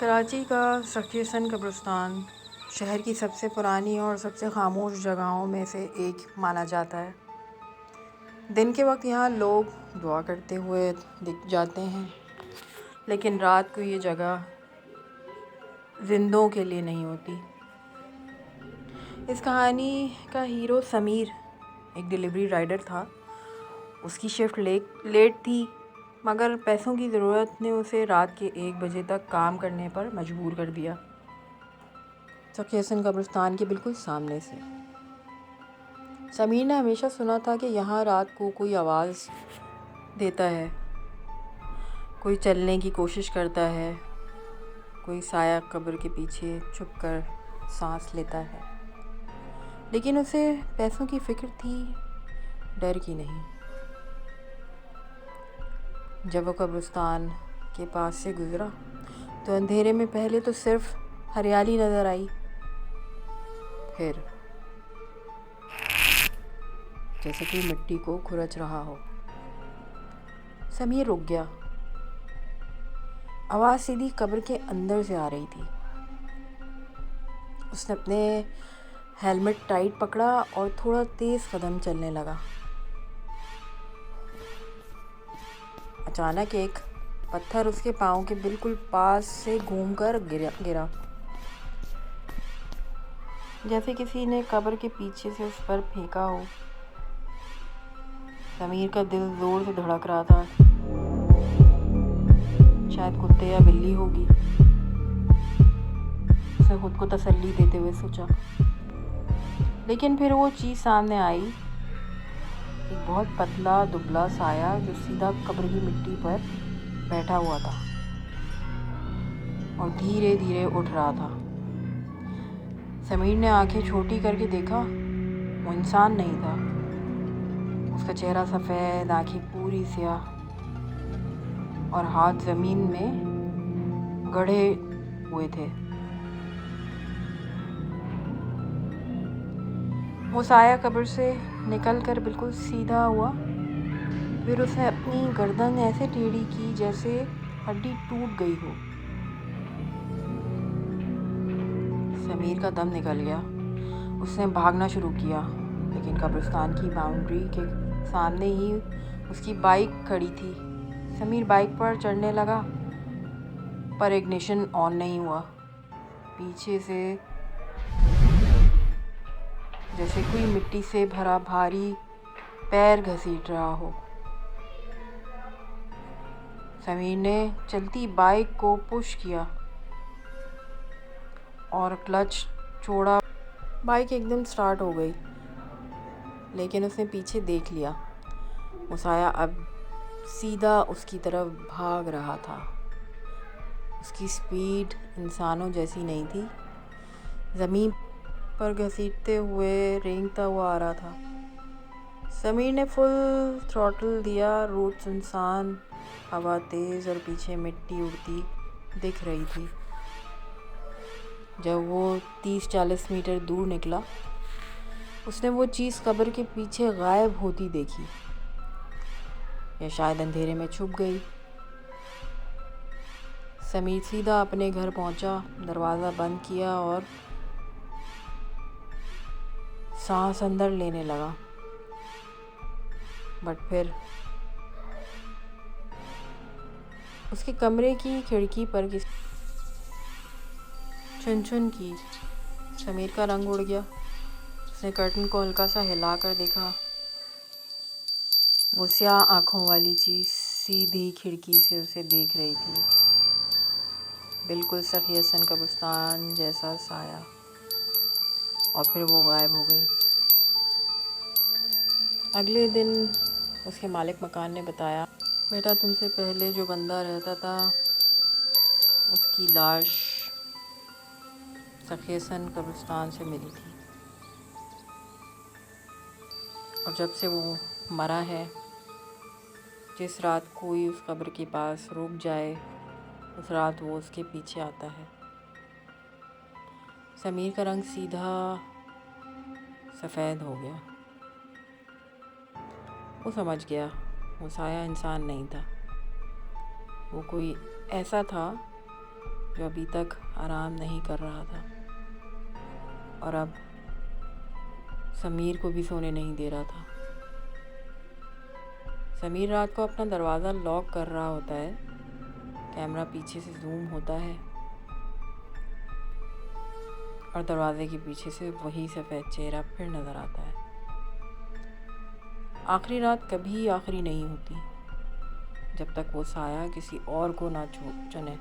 कराची का सखी-हसन कब्रिस्तान शहर की सबसे पुरानी और सबसे खामोश जगहों में से एक माना जाता है। दिन के वक्त यहाँ लोग दुआ करते हुए दिख जाते हैं, लेकिन रात को ये जगह जिंदों के लिए नहीं होती। इस कहानी का हीरो समीर एक डिलीवरी राइडर था। उसकी शिफ्ट लेट थी, मगर पैसों की ज़रूरत ने उसे रात के 1 बजे तक काम करने पर मजबूर कर दिया। सखी-हसन कब्रिस्तान के बिल्कुल सामने से। समीर ने हमेशा सुना था कि यहाँ रात को कोई आवाज़ देता है, कोई चलने की कोशिश करता है, कोई साया कब्र के पीछे छुपकर सांस लेता है। लेकिन उसे पैसों की फिक्र थी, डर की नहीं। जब वो कब्रिस्तान के पास से गुज़रा तो अंधेरे में पहले तो सिर्फ हरियाली नज़र आई, फिर जैसे कोई मिट्टी को खुरच रहा हो। समीर रुक गया। आवाज़ सीधी कब्र के अंदर से आ रही थी। उसने अपने हेलमेट टाइट पकड़ा और थोड़ा तेज़ कदम चलने लगा। अचानक एक पत्थर उसके पाँव के बिल्कुल पास से घूमकर गिरा, जैसे किसी ने कब्र के पीछे से उस पर फेंका हो। समीर का दिल जोर से धड़क रहा था। शायद कुत्ते या बिल्ली होगी, उसने खुद को तसल्ली देते हुए सोचा। लेकिन फिर वो चीज़ सामने आई, एक बहुत पतला दुबला साया जो सीधा कब्र की मिट्टी पर बैठा हुआ था और धीरे धीरे उठ रहा था। समीर ने आंखें छोटी करके देखा। वो इंसान नहीं था। उसका चेहरा सफ़ेद, आंखें पूरी स्याह और हाथ ज़मीन में गड़े हुए थे। वो साया कब्र से निकलकर बिल्कुल सीधा हुआ। फिर उसने अपनी गर्दन ऐसे टेढ़ी की जैसे हड्डी टूट गई हो। समीर का दम निकल गया। उसने भागना शुरू किया, लेकिन कब्रिस्तान की बाउंड्री के सामने ही उसकी बाइक खड़ी थी। समीर बाइक पर चढ़ने लगा, पर इग्निशन ऑन नहीं हुआ। पीछे से जैसे कोई मिट्टी से भरा भारी पैर घसीट रहा हो। समीर ने चलती बाइक को पुश किया और क्लच छोड़ा। बाइक एकदम स्टार्ट हो गई, लेकिन उसने पीछे देख लिया। वो साया अब सीधा उसकी तरफ भाग रहा था। उसकी स्पीड इंसानों जैसी नहीं थी। ज़मीन पर घसीटते हुए रेंगता हुआ आ रहा था। समीर ने फुल थ्रॉटल दिया। रोड सुनसान, हवा तेज़ और पीछे मिट्टी उड़ती दिख रही थी। जब वो 30-40 मीटर दूर निकला, उसने वो चीज़ कब्र के पीछे गायब होती देखी, या शायद अंधेरे में छुप गई। समीर सीधा अपने घर पहुंचा, दरवाज़ा बंद किया और सांस अंदर लेने लगा। बट फिर उसके कमरे की खिड़की पर चुन की। समीर का रंग उड़ गया। उसने कर्टन को हल्का सा हिला कर देखा। वो स्याह आँखों वाली चीज़ सीधी खिड़की से उसे देख रही थी, बिल्कुल सखी-हसन कब्रिस्तान जैसा साया। और फिर वो गायब हो गई। अगले दिन उसके मालिक मकान ने बताया, बेटा तुमसे पहले जो बंदा रहता था उसकी लाश सखी-हसन कब्रिस्तान से मिली थी, और जब से वो मरा है, जिस रात कोई उस कब्र के पास रुक जाए, उस रात वो उसके पीछे आता है। समीर का रंग सीधा सफ़ेद हो गया। वो समझ गया, वो साया इंसान नहीं था। वो कोई ऐसा था जो अभी तक आराम नहीं कर रहा था और अब समीर को भी सोने नहीं दे रहा था। समीर रात को अपना दरवाज़ा लॉक कर रहा होता है। कैमरा पीछे से जूम होता है और दरवाजे के पीछे से वही सफ़ेद चेहरा फिर नज़र आता है। आखिरी रात कभी आखिरी नहीं होती जब तक वो साया किसी और को ना चुने।